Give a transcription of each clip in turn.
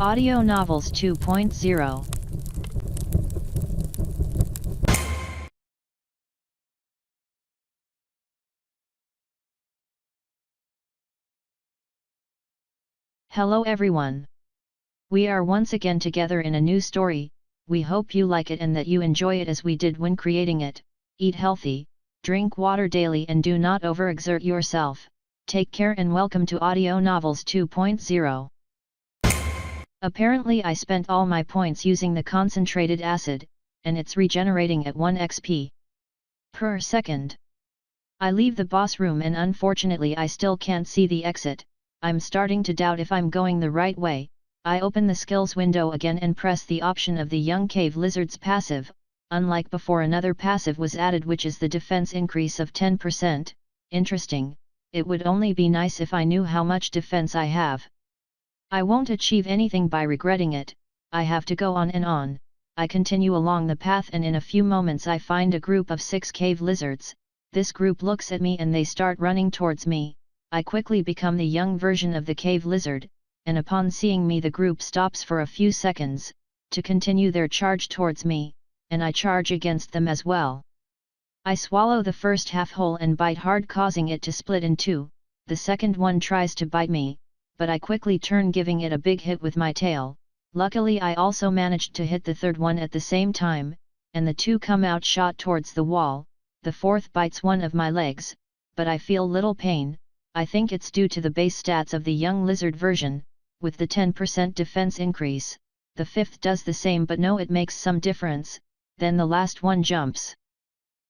Audio Novels 2.0. Hello everyone. We are once again together in a new story. We hope you like it and that you enjoy it as we did when creating it. Eat healthy, drink water daily and do not overexert yourself. Take care and welcome to Audio Novels 2.0. Apparently I spent all my points using the concentrated acid, and it's regenerating at 1 XP per second. I leave the boss room and unfortunately I still can't see the exit. I'm starting to doubt if I'm going the right way. I open the skills window again and press the option of the young cave lizard's passive. Unlike before, another passive was added, which is the defense increase of 10%. Interesting. It would only be nice if I knew how much defense I have. I won't achieve anything by regretting it. I have to go on and on. I continue along the path and in a few moments I find a group of 6 cave lizards. This group looks at me and they start running towards me. I quickly become the young version of the cave lizard, and upon seeing me the group stops for a few seconds, to continue their charge towards me, and I charge against them as well. I swallow the first half whole and bite hard, causing it to split in two. The second one tries to bite me, but I quickly turn, giving it a big hit with my tail. Luckily I also managed to hit the third one at the same time, and the two come out shot towards the wall. The fourth bites one of my legs, but I feel little pain. I think it's due to the base stats of the young lizard version, with the 10% defense increase. The fifth does the same, but no, it makes some difference. Then the last one jumps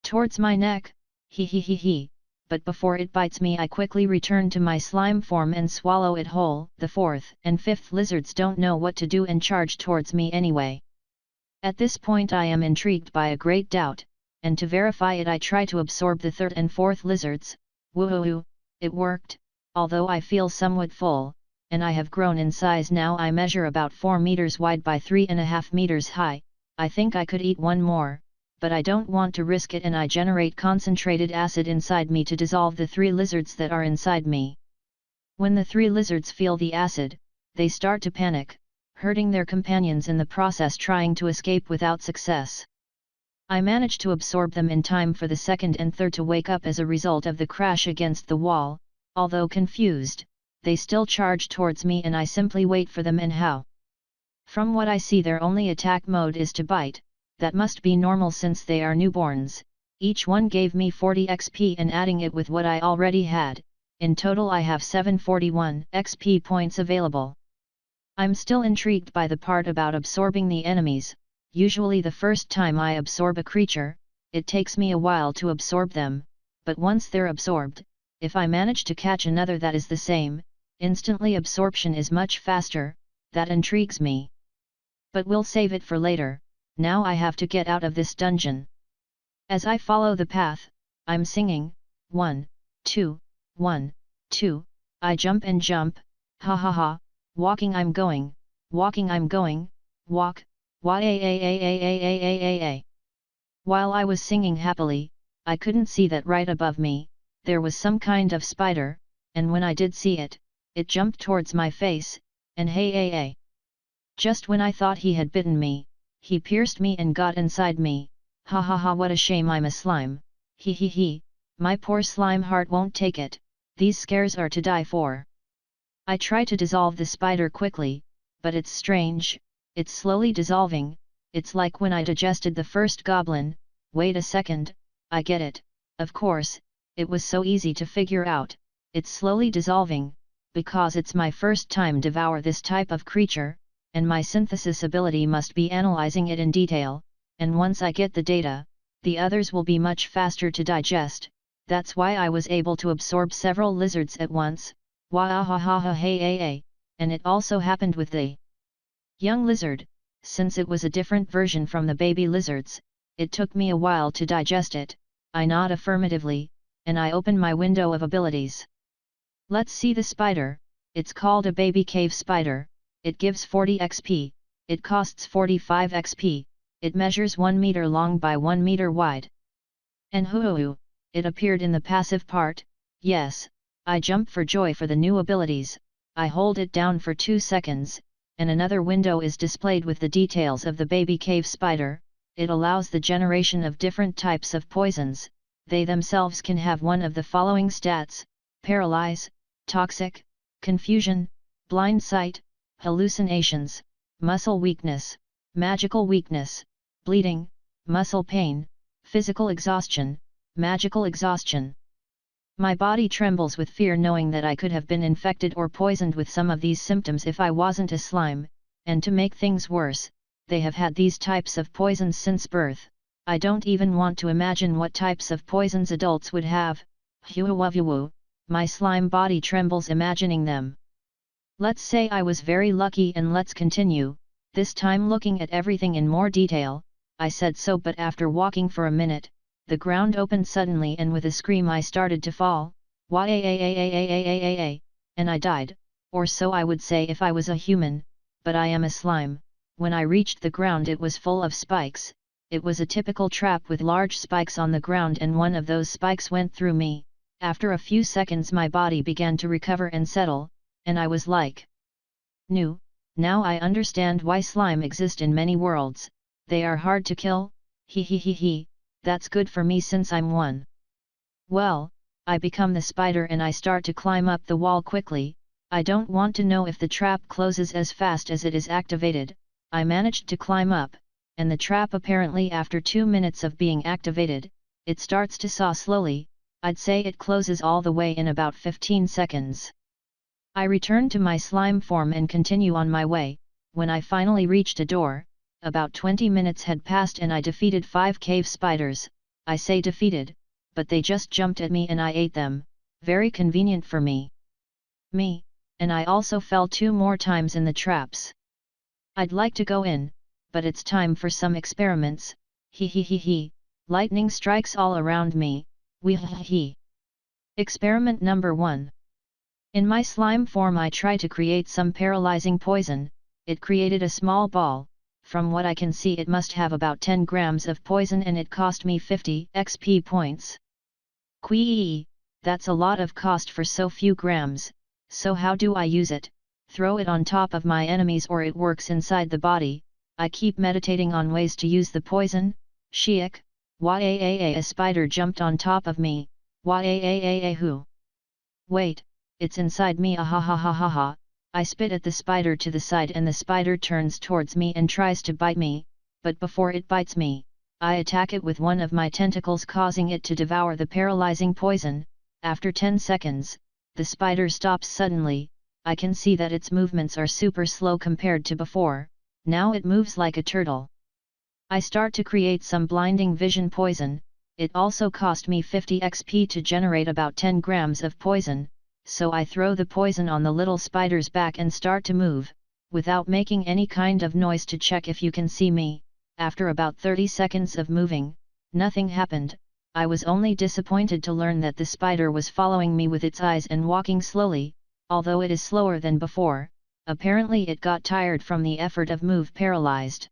towards my neck, he. But before it bites me I quickly return to my slime form and swallow it whole. The fourth and fifth lizards don't know what to do and charge towards me anyway. At this point I am intrigued by a great doubt, and to verify it I try to absorb the third and fourth lizards. Woohoo! It worked, although I feel somewhat full, and I have grown in size now. I measure about 4 meters wide by 3.5 meters high. I think I could eat one more, but I don't want to risk it, and I generate concentrated acid inside me to dissolve the 3 lizards that are inside me. When the 3 lizards feel the acid, they start to panic, hurting their companions in the process, trying to escape without success. I manage to absorb them in time for the second and third to wake up as a result of the crash against the wall. Although confused, they still charge towards me and I simply wait for them. And how? From what I see, their only attack mode is to bite. That must be normal since they are newborns. Each one gave me 40 XP, and adding it with what I already had, in total I have 741 XP points available. I'm still intrigued by the part about absorbing the enemies. Usually the first time I absorb a creature, it takes me a while to absorb them, but once they're absorbed, if I manage to catch another that is the same, instantly absorption is much faster. That intrigues me. But we'll save it for later. Now I have to get out of this dungeon. As I follow the path, I'm singing, 1, 2, 1, 2, I jump and jump, ha ha ha, walking I'm going, walk. While I was singing happily, I couldn't see that right above me, there was some kind of spider, and when I did see it, it jumped towards my face, and hey. Just when I thought he had bitten me, he pierced me and got inside me. Ha ha ha, what a shame I'm a slime. He, my poor slime heart won't take it. These scares are to die for. I try to dissolve the spider quickly, but it's strange. It's slowly dissolving. It's like when I digested the first goblin. Wait a second, I get it. Of course, it was so easy to figure out. It's slowly dissolving, because it's my first time devour this type of creature, and my synthesis ability must be analyzing it in detail, and once I get the data, the others will be much faster to digest. That's why I was able to absorb several lizards at once. Wahahaha hey, and it also happened with the young lizard. Since it was a different version from the baby lizards, it took me a while to digest it. I nod affirmatively, and I open my window of abilities. Let's see the spider. It's called a baby cave spider. It gives 40 XP. It costs 45 XP. It measures 1 meter long by 1 meter wide. And hoo, it appeared in the passive part. Yes, I jump for joy for the new abilities. I hold it down for 2 seconds, and another window is displayed with the details of the baby cave spider. It allows the generation of different types of poisons. They themselves can have one of the following stats: paralyze, toxic, confusion, blind sight, hallucinations, muscle weakness, magical weakness, bleeding, muscle pain, physical exhaustion, magical exhaustion. My body trembles with fear knowing that I could have been infected or poisoned with some of these symptoms if I wasn't a slime, and to make things worse, they have had these types of poisons since birth. I don't even want to imagine what types of poisons adults would have. My slime body trembles imagining them. Let's say I was very lucky and let's continue, this time looking at everything in more detail. I said so, but after walking for a minute, the ground opened suddenly and with a scream I started to fall, and I died, or so I would say if I was a human, but I am a slime. When I reached the ground it was full of spikes. It was a typical trap with large spikes on the ground and one of those spikes went through me. After a few seconds my body began to recover and settle, and I was like, "No, now I understand why slime exist in many worlds, they are hard to kill, that's good for me since I'm one." Well, I become the spider and I start to climb up the wall quickly. I don't want to know if the trap closes as fast as it is activated. I managed to climb up, and the trap apparently after 2 minutes of being activated, it starts to saw slowly. I'd say it closes all the way in about 15 seconds. I return to my slime form and continue on my way. When I finally reached a door, about 20 minutes had passed and I defeated 5 cave spiders. I say defeated, but they just jumped at me and I ate them. Very convenient for me. And I also fell 2 more times in the traps. I'd like to go in, but it's time for some experiments. Lightning strikes all around me. Experiment number 1. In my slime form I try to create some paralyzing poison. It created a small ball. From what I can see it must have about 10 grams of poison and it cost me 50 XP points. That's a lot of cost for so few grams. So how do I use it? Throw it on top of my enemies or it works inside the body? I keep meditating on ways to use the poison. Shiik, a spider jumped on top of me. Who? Wait, it's inside me. I spit at the spider to the side and the spider turns towards me and tries to bite me, but before it bites me, I attack it with one of my tentacles causing it to devour the paralyzing poison. After 10 seconds, the spider stops suddenly. I can see that its movements are super slow compared to before. Now it moves like a turtle. I start to create some blinding vision poison. It also cost me 50 XP to generate about 10 grams of poison, so I throw the poison on the little spider's back and start to move, without making any kind of noise to check if you can see me. After about 30 seconds of moving, nothing happened. I was only disappointed to learn that the spider was following me with its eyes and walking slowly, although it is slower than before. Apparently it got tired from the effort of move paralyzed.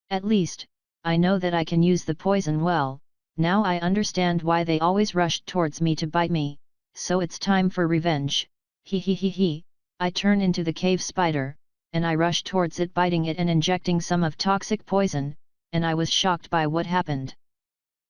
At least, I know that I can use the poison well. Now I understand why they always rushed towards me to bite me, so it's time for revenge. I turn into the cave spider, and I rush towards it biting it and injecting some of toxic poison, and I was shocked by what happened.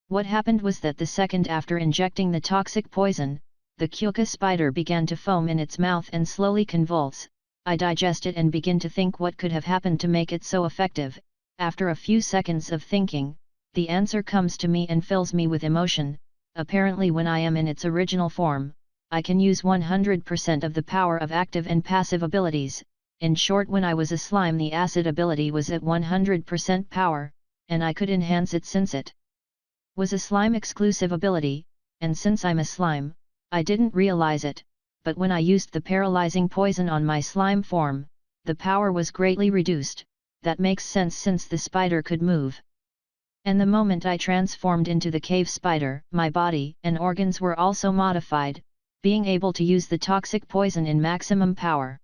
What happened was that the second after injecting the toxic poison, the Kyuka spider began to foam in its mouth and slowly convulse. I digest it and begin to think what could have happened to make it so effective. After a few seconds of thinking, the answer comes to me and fills me with emotion. Apparently when I am in its original form, I can use 100% of the power of active and passive abilities. In short, when I was a slime the acid ability was at 100% power, and I could enhance it since it was a slime exclusive ability, and since I'm a slime, I didn't realize it, but when I used the paralyzing poison on my slime form, the power was greatly reduced. That makes sense since the spider could move. And the moment I transformed into the cave spider, my body and organs were also modified, being able to use the toxic poison in maximum power.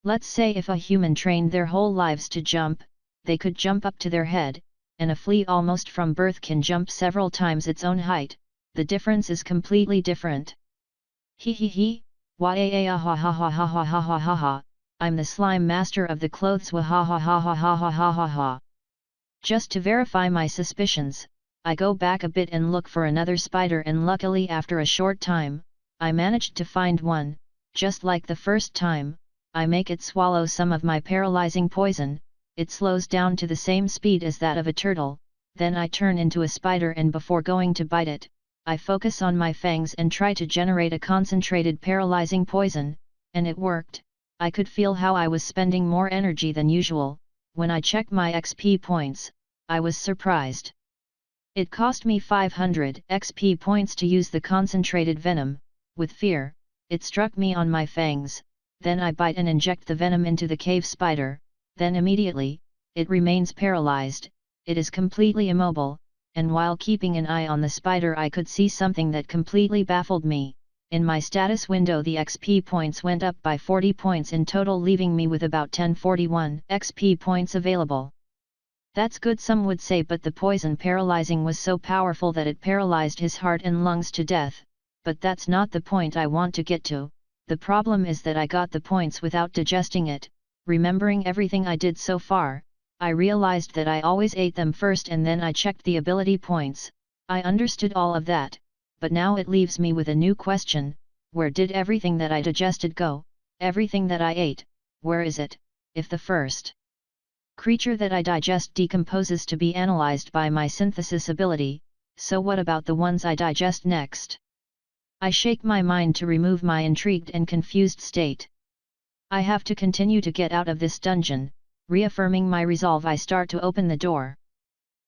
Let's say if a human trained their whole lives to jump, they could jump up to their head, and a flea almost from birth can jump several times its own height. The difference is completely different. I'm the slime master of the clothes, wahahahahahahaha. Just to verify my suspicions, I go back a bit and look for another spider, and luckily after a short time, I managed to find one. Just like the first time, I make it swallow some of my paralyzing poison. It slows down to the same speed as that of a turtle, then I turn into a spider, and before going to bite it, I focus on my fangs and try to generate a concentrated paralyzing poison, and it worked. I could feel how I was spending more energy than usual. When I checked my XP points, I was surprised. It cost me 500 XP points to use the concentrated venom. With fear, it struck me on my fangs, then I bite and inject the venom into the cave spider, then immediately, it remains paralyzed. It is completely immobile, and while keeping an eye on the spider I could see something that completely baffled me. In my status window the XP points went up by 40 points in total, leaving me with about 1041 XP points available. That's good, some would say, but the poison paralyzing was so powerful that it paralyzed his heart and lungs to death. But that's not the point I want to get to. The problem is that I got the points without digesting it. Remembering everything I did so far, I realized that I always ate them first and then I checked the ability points. I understood all of that, but now it leaves me with a new question: where did everything that I digested go? Everything that I ate, where is it? If the first creature that I digest decomposes to be analyzed by my synthesis ability, so what about the ones I digest next? I shake my mind to remove my intrigued and confused state. I have to continue to get out of this dungeon. Reaffirming my resolve, I start to open the door.